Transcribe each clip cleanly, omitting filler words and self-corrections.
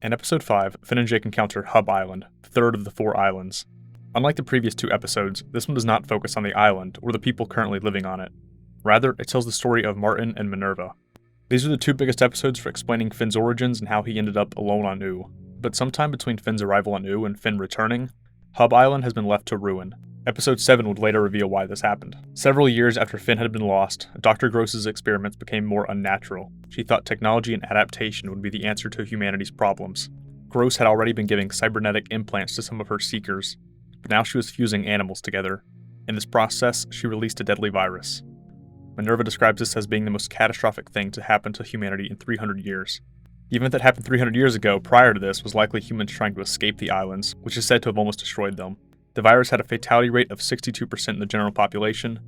In Episode 5, Finn and Jake encounter Hub Island, the third of the 4 islands. Unlike the previous 2 episodes, this one does not focus on the island or the people currently living on it. Rather, it tells the story of Martin and Minerva. These are the 2 biggest episodes for explaining Finn's origins and how he ended up alone on Oo. But sometime between Finn's arrival on Oo and Finn returning, Hub Island has been left to ruin. Episode 7 would later reveal why this happened. Several years after Finn had been lost, Dr. Gross's experiments became more unnatural. She thought technology and adaptation would be the answer to humanity's problems. Gross had already been giving cybernetic implants to some of her seekers, but now she was fusing animals together. In this process, she released a deadly virus. Minerva describes this as being the most catastrophic thing to happen to humanity in 300 years. The event that happened 300 years ago prior to this was likely humans trying to escape the islands, which is said to have almost destroyed them. The virus had a fatality rate of 62% in the general population,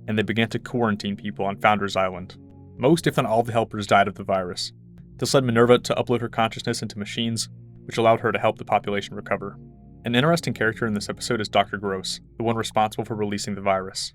and they began to quarantine people on Founders Island. Most, if not all, of the helpers died of the virus. This led Minerva to upload her consciousness into machines, which allowed her to help the population recover. An interesting character in this episode is Dr. Gross, the one responsible for releasing the virus.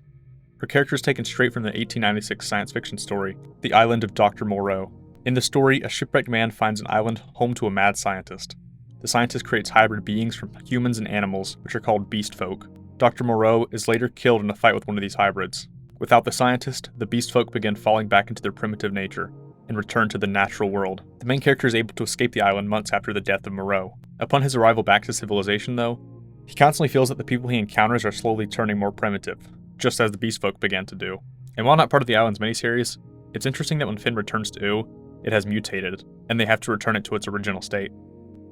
Her character is taken straight from the 1896 science fiction story, The Island of Dr. Moreau. In the story, a shipwrecked man finds an island home to a mad scientist. The scientist creates hybrid beings from humans and animals, which are called beast folk. Dr. Moreau is later killed in a fight with one of these hybrids. Without the scientist, the beast folk begin falling back into their primitive nature and return to the natural world. The main character is able to escape the island months after the death of Moreau. Upon his arrival back to civilization, though, he constantly feels that the people he encounters are slowly turning more primitive, just as the beast folk began to do. And while not part of the island's miniseries, it's interesting that when Finn returns to Oo, it has mutated, and they have to return it to its original state.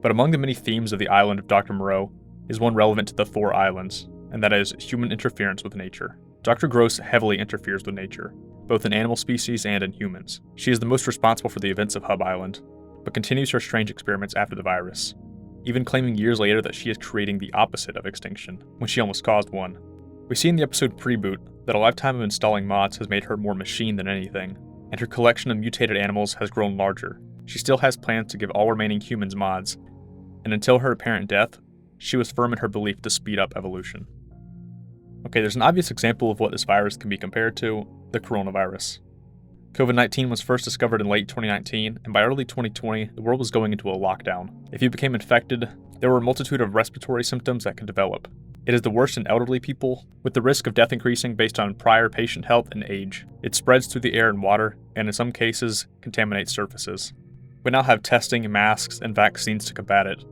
But among the many themes of the island of Dr. Moreau is one relevant to the 4 islands, and that is human interference with nature. Dr. Gross heavily interferes with nature, both in animal species and in humans. She is the most responsible for the events of Hub Island, but continues her strange experiments after the virus, even claiming years later that she is creating the opposite of extinction, when she almost caused one. We see in the episode Preboot that a lifetime of installing mods has made her more machine than anything, and her collection of mutated animals has grown larger. She still has plans to give all remaining humans mods, and until her apparent death, she was firm in her belief to speed up evolution. Okay, there's an obvious example of what this virus can be compared to: the coronavirus. COVID-19 was first discovered in late 2019, and by early 2020, the world was going into a lockdown. If you became infected, there were a multitude of respiratory symptoms that could develop. It is the worst in elderly people, with the risk of death increasing based on prior patient health and age. It spreads through the air and water, and in some cases, contaminates surfaces. We now have testing, masks, and vaccines to combat it,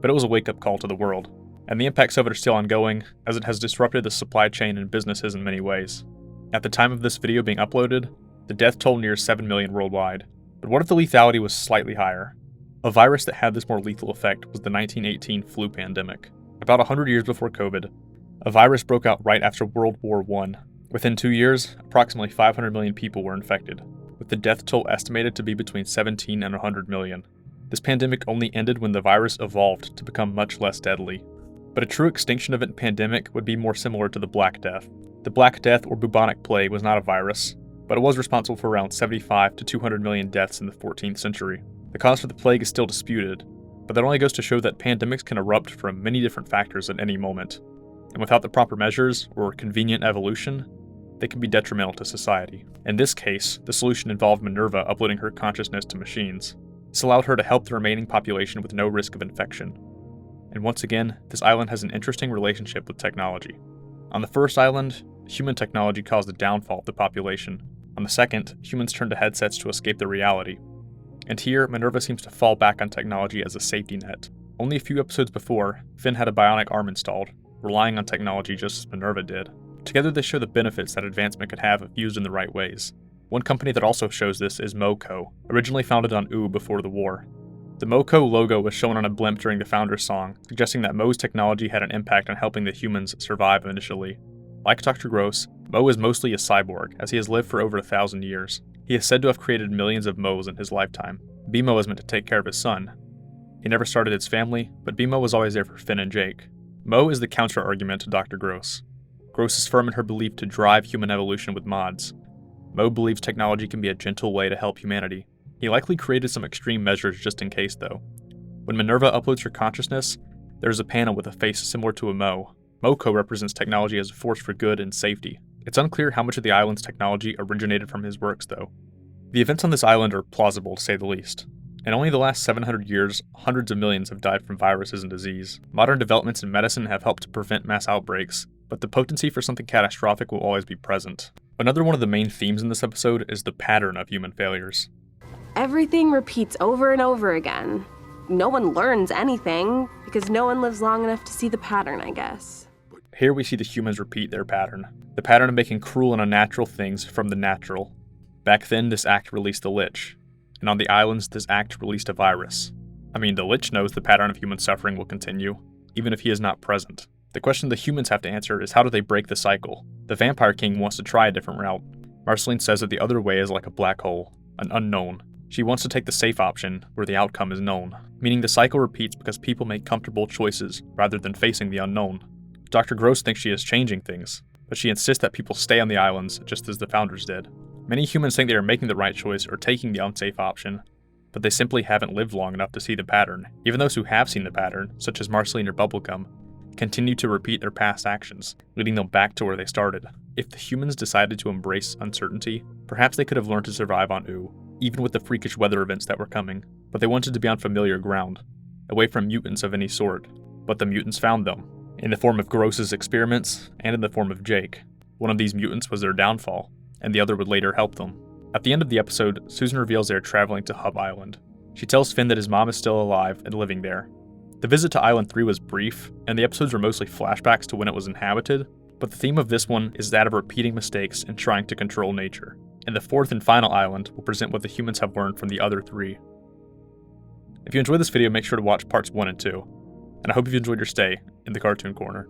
but it was a wake-up call to the world, and the impacts of it are still ongoing, as it has disrupted the supply chain and businesses in many ways. At the time of this video being uploaded, the death toll nears 7 million worldwide. But what if the lethality was slightly higher? A virus that had this more lethal effect was the 1918 flu pandemic. About 100 years before COVID, a virus broke out right after World War I. Within 2 years, approximately 500 million people were infected, with the death toll estimated to be between 17 and 100 million. This pandemic only ended when the virus evolved to become much less deadly. But a true extinction event pandemic would be more similar to the Black Death. The Black Death or bubonic plague was not a virus, but it was responsible for around 75 to 200 million deaths in the 14th century. The cause for the plague is still disputed, but that only goes to show that pandemics can erupt from many different factors at any moment, and without the proper measures or convenient evolution, they can be detrimental to society. In this case, the solution involved Minerva uploading her consciousness to machines. This allowed her to help the remaining population with no risk of infection. And once again, this island has an interesting relationship with technology. On the first island, human technology caused the downfall of the population. On the second, humans turned to headsets to escape their reality. And here, Minerva seems to fall back on technology as a safety net. Only a few episodes before, Finn had a bionic arm installed, relying on technology just as Minerva did. Together they show the benefits that advancement could have if used in the right ways. One company that also shows this is MoCo, originally founded on Oo before the war. The MoCo logo was shown on a blimp during the Founders song, suggesting that Mo's technology had an impact on helping the humans survive initially. Like Dr. Gross, Mo is mostly a cyborg, as he has lived for over 1,000 years. He is said to have created millions of Mo's in his lifetime. BMO is meant to take care of his son. He never started his family, but BMO was always there for Finn and Jake. Mo is the counter-argument to Dr. Gross. Gross is firm in her belief to drive human evolution with mods. Mo believes technology can be a gentle way to help humanity. He likely created some extreme measures just in case, though. When Minerva uploads her consciousness, there is a panel with a face similar to a Mo. MoCo represents technology as a force for good and safety. It's unclear how much of the island's technology originated from his works, though. The events on this island are plausible, to say the least. In only the last 700 years, hundreds of millions have died from viruses and disease. Modern developments in medicine have helped to prevent mass outbreaks, but the potency for something catastrophic will always be present. Another one of the main themes in this episode is the pattern of human failures. Everything repeats over and over again. No one learns anything, because no one lives long enough to see the pattern, I guess. Here we see the humans repeat their pattern. The pattern of making cruel and unnatural things from the natural. Back then, this act released the Lich. And on the islands, this act released a virus. I mean, the Lich knows the pattern of human suffering will continue, even if he is not present. The question the humans have to answer is how do they break the cycle? The Vampire King wants to try a different route. Marceline says that the other way is like a black hole, an unknown. She wants to take the safe option, where the outcome is known, meaning the cycle repeats because people make comfortable choices rather than facing the unknown. Dr. Gross thinks she is changing things, but she insists that people stay on the islands just as the founders did. Many humans think they are making the right choice or taking the unsafe option, but they simply haven't lived long enough to see the pattern. Even those who have seen the pattern, such as Marceline or Bubblegum, continue to repeat their past actions, leading them back to where they started. If the humans decided to embrace uncertainty, perhaps they could have learned to survive on Ooo, even with the freakish weather events that were coming, but they wanted to be on familiar ground, away from mutants of any sort. But the mutants found them, in the form of Gross's experiments, and in the form of Jake. One of these mutants was their downfall, and the other would later help them. At the end of the episode, Susan reveals they are traveling to Hub Island. She tells Finn that his mom is still alive and living there. The visit to Island 3 was brief, and the episodes were mostly flashbacks to when it was inhabited, but the theme of this one is that of repeating mistakes and trying to control nature. And the fourth and final island will present what the humans have learned from the other three. If you enjoyed this video, make sure to watch parts 1 and 2, and I hope you've enjoyed your stay in the Cartoon Corner.